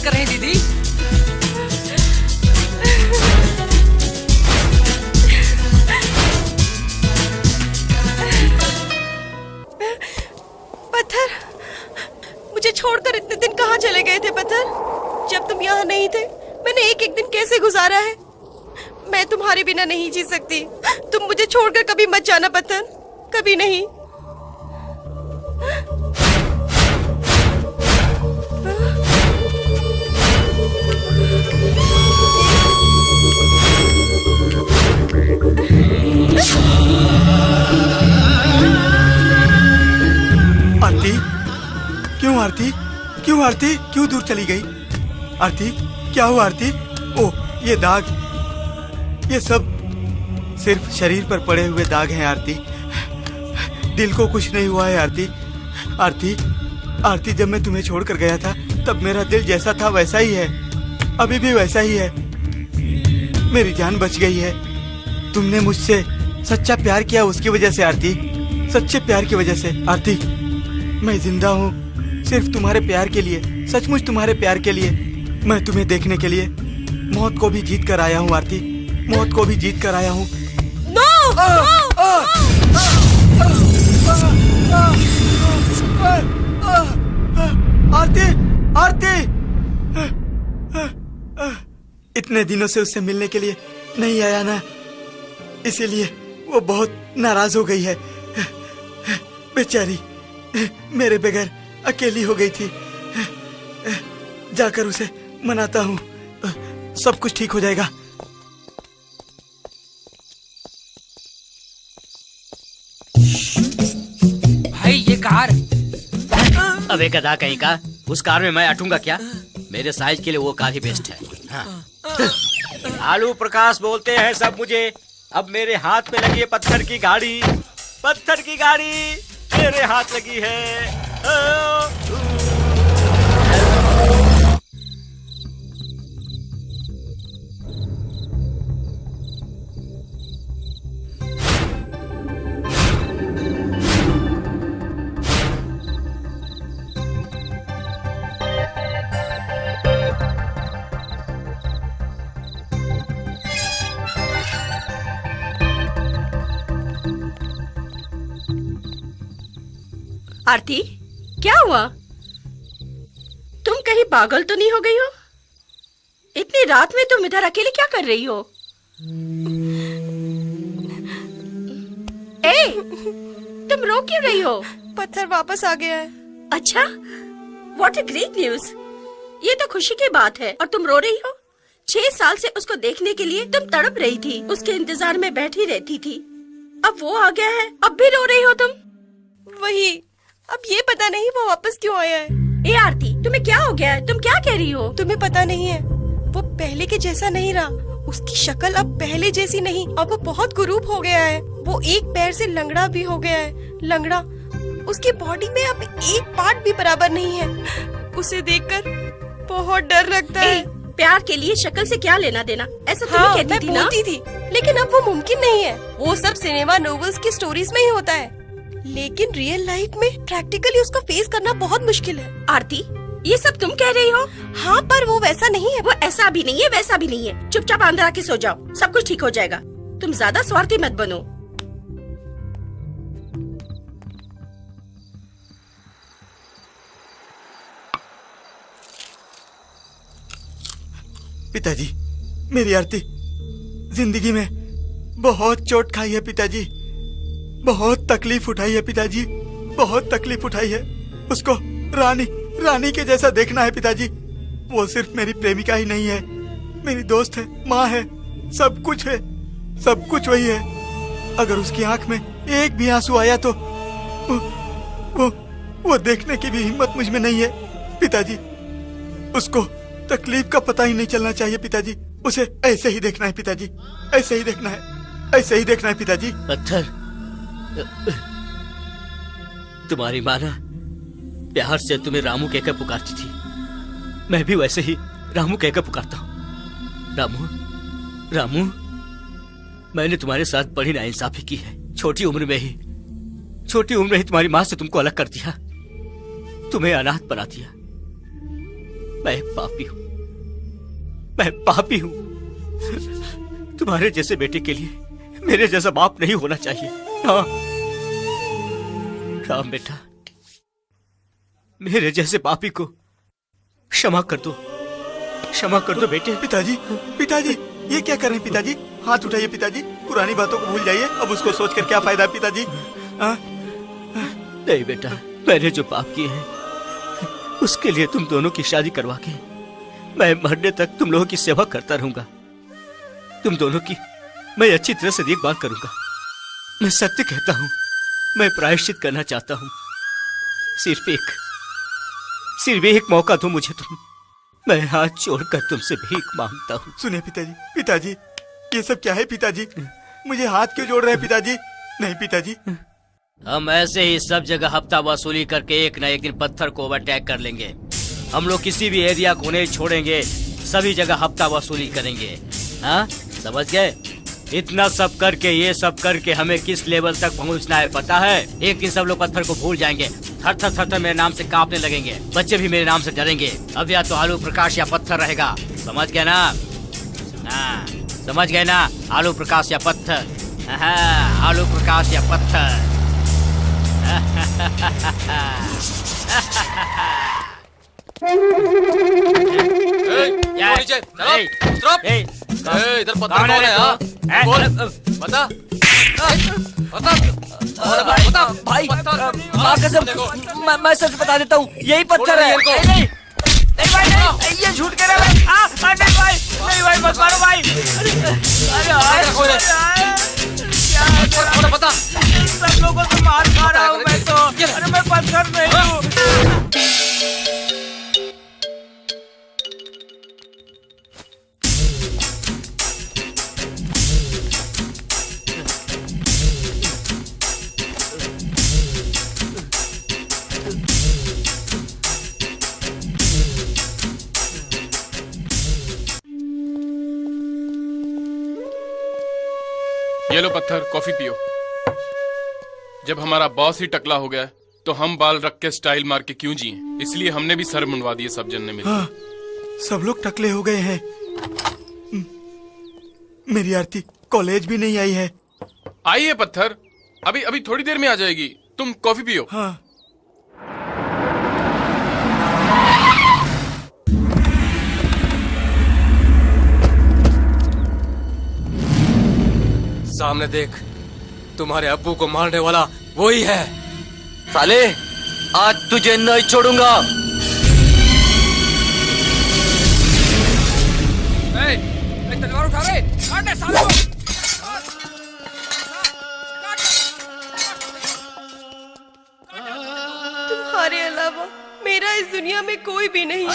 प्यार कर रहे हैं दीदी? पत्थर, मुझे छोड़कर इतने दिन कहाँ चले गए थे पत्थर? जब तुम यहाँ नहीं थे मैंने एक एक दिन कैसे गुजारा है। मैं तुम्हारे बिना नहीं जी सकती। तुम मुझे छोड़कर कभी मत जाना पत्थर, कभी नहीं। आरती, क्यों आरती? क्यों आरती? क्यों दूर चली गई? आरती, क्या हुआ आरती? ओह, ये दाग, ये सब सिर्फ शरीर पर पड़े हुए दाग हैं आरती। दिल को कुछ नहीं हुआ है आरती। आरती, आरती, जब मैं तुम्हें छोड़कर गया था तब मेरा दिल जैसा था वैसा ही है, अभी भी वैसा ही है। मेरी जान बच गई है। तुमने मुझसे सच्चा प्यार किया उसकी वजह से आरती, सच्चे प्यार की वजह से। आरती, मैं जिंदा हूँ सिर्फ तुम्हारे प्यार के लिए, सचमुच तुम्हारे प्यार के लिए। मैं तुम्हें देखने के लिए मौत को भी जीत कर आया हूँ आरती, मौत को भी जीत कर आया हूँ। आरती, आरती, इतने दिनों से उससे मिलने के लिए नहीं आया ना, इसीलिए वो बहुत नाराज हो गई है। बेचारी मेरे बगैर अकेली हो गई थी। जाकर उसे मनाता हूँ, सब कुछ ठीक हो जाएगा। भाई ये कार। अबे गधा कहीं का, उस कार में मैं अटूंगा क्या? मेरे साइज के लिए वो कार ही बेस्ट है। हाँ। आलू प्रकाश बोलते हैं सब मुझे। अब मेरे हाथ में लगी है पत्थर की गाड़ी, पत्थर की गाड़ी मेरे हाथ लगी है। आरती, क्या हुआ? तुम कहीं पागल तो नहीं हो गई हो? इतनी रात में तुम इधर अकेले क्या कर रही हो? ए, तुम रो क्यों रही हो? पत्थर वापस आ गया है। अच्छा, व्हाट अ ग्रेट न्यूज। ये तो खुशी की बात है और तुम रो रही हो? 6 साल से उसको देखने के लिए तुम तड़प रही थी, उसके इंतजार में बैठी रहती थी। अब वो आ गया है, अब भी रो रही हो तुम? वही, अब ये पता नहीं वो वापस क्यों आया है। ए आरती, तुम्हें क्या हो गया है? तुम क्या कह रही हो? तुम्हें पता नहीं है, वो पहले के जैसा नहीं रहा। उसकी शक्ल अब पहले जैसी नहीं, अब वो बहुत कुरूप हो गया है। वो एक पैर से लंगड़ा भी हो गया है, लंगड़ा। उसकी बॉडी में अब एक पार्ट भी बराबर नहीं है। उसे देखकर बहुत डर लगता है। प्यार के लिए शक्ल से क्या लेना देना, ऐसा तुम कहती थी ना? बोलती थी, लेकिन अब वो मुमकिन नहीं है। वो सब सिनेमा नॉवेल्स की स्टोरीज में ही होता है, लेकिन रियल लाइफ में प्रैक्टिकली उसको फेस करना बहुत मुश्किल है। आरती, ये सब तुम कह रही हो? हाँ, पर वो वैसा नहीं है। वो ऐसा भी नहीं है, वैसा भी नहीं है। चुपचाप अंदर आके सो जाओ, सब कुछ ठीक हो जाएगा। तुम ज्यादा स्वार्थी मत बनो। पिताजी, मेरी आरती जिंदगी में बहुत चोट खाई है पिताजी, बहुत तकलीफ उठाई है पिताजी, बहुत तकलीफ उठाई है। उसको रानी के जैसा देखना है पिताजी। वो सिर्फ मेरी प्रेमिका ही नहीं है, मेरी दोस्त है, माँ है, सब कुछ है, सब कुछ वही है। अगर उसकी आंख में एक भी आंसू आया तो वो देखने की भी हिम्मत मुझ में नहीं है पिताजी। उसको तकलीफ का पता ही नहीं चलना चाहिए पिताजी। उसे ऐसे ही देखना है पिताजी, ऐसे ही देखना है, ऐसे ही देखना है पिताजी। पत्थर, तुम्हारी माँ ना प्यार से तुम्हें रामू कहकर पुकारती थी, मैं भी वैसे ही रामू कहकर पुकारता हूँ। रामू, मैंने तुम्हारे साथ बड़ी नाइंसाफी की है। छोटी उम्र में ही तुम्हारी माँ से तुमको अलग कर दिया, तुम्हें अनाथ बना दिया। मैं एक पापी हूं, मैं पापी हूं। तुम्हारे जैसे बेटे के लिए मेरे जैसा बाप नहीं होना चाहिए। हाँ राम बेटा, मेरे जैसे पापी को क्षमा कर दो, क्षमा कर दो बेटे। पिताजी, पिताजी, ये क्या कर रहे हैं पिताजी? हाथ उठाइए पिताजी, पुरानी बातों को भूल जाइए। अब उसको सोचकर क्या फायदा पिताजी? नहीं बेटा, मैंने जो पाप किए हैं उसके लिए तुम दोनों की शादी करवा के मैं मरने तक तुम लोगों की सेवा करता रहूंगा। तुम दोनों की मैं अच्छी तरह से देखभाल करूंगा। मैं सत्य कहता हूं, मैं प्रायश्चित करना चाहता हूं। सिर्फ एक मौका दो मुझे तुम, मैं हाथ छोड़कर तुमसे भीख मांगता हूं। सुनिए पिताजी, पिताजी, ये सब क्या है पिताजी? मुझे हाथ क्यों जोड़ रहे हैं पिताजी? नहीं पिताजी, हम ऐसे ही सब जगह हफ्ता वसूली करके एक न एक दिन पत्थर को ओवरटेक कर लेंगे। हम लोग किसी भी एरिया को नहीं छोड़ेंगे, सभी जगह हफ्ता वसूली करेंगे। हाँ समझ गए? इतना सब करके, ये सब करके हमें किस लेवल तक पहुंचना है पता है? एक दिन सब लोग पत्थर को भूल जाएंगे, थर थर थर थर मेरे नाम से कांपने लगेंगे, बच्चे भी मेरे नाम से डरेंगे। अब या तो आलू प्रकाश या पत्थर रहेगा, समझ गए ना? हाँ समझ गए ना? आलू प्रकाश या पत्थर। हाँ, आलू प्रकाश या पत्थर। इधर पत्थर कौन है? बोल, बता, बता भाई, माँ कसम, मैं सच बता देता हूँ, यही पत्थर है। नहीं भाई, नहीं, ये झूठ कह रहा है। नहीं भाई, नहीं भाई, मत मारो भाई। अरे बता, सब लोगों से मार खा रहा हूँ मैं तो। अरे मैं पत्थर नहीं हूँ। ये लो पत्थर, कॉफी पियो। जब हमारा बॉस ही टकला हो गया तो हम बाल रख के स्टाइल मार के क्यों जिए? इसलिए हमने भी सर मुंडवा दिए सब जन ने मिलकर। हाँ, सब लोग टकले हो गए हैं। मेरी आरती कॉलेज भी नहीं आई है। आई है पत्थर, अभी अभी थोड़ी देर में आ जाएगी। तुम कॉफी पियो। हाँ। सामने देख, तुम्हारे अब्बू को मारने वाला वही है। साले, आज तुझे नहीं छोड़ूंगा। तलवार उठा रहे, काटने साले को। तुम्हारे अलावा मेरा इस दुनिया में कोई भी नहीं।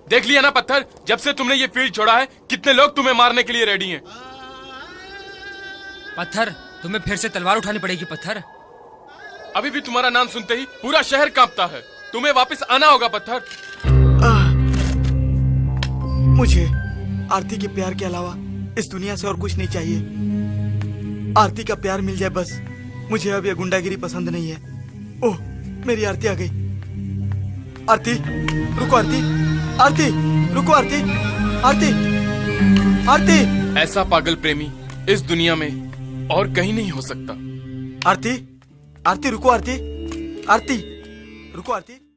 देख लिया ना पत्थर, जब से तुमने ये फील्ड छोड़ा है कितने लोग तुम्हें मारने के लिए रेडी हैं। पत्थर, तुम्हें फिर से तलवार उठानी पड़ेगी पत्थर। अभी भी तुम्हारा नाम सुनते ही पूरा शहर कांपता है। तुम्हें वापस आना होगा पत्थर। मुझे आरती के प्यार के अलावा इस दुनिया से और कुछ नहीं चाहिए। आरती का प्यार मिल जाए बस। मुझे अब ये गुंडागिरी पसंद नहीं है। ओह, मेरी आरती आ गई। आरती, रुको आरती, आरती, रुको आरती, आरती, आरती ऐसा पागल प्रेमी इस दुनिया में और कहीं नहीं हो सकता। आरती, आरती रुको, आरती, आरती रुको, आरती।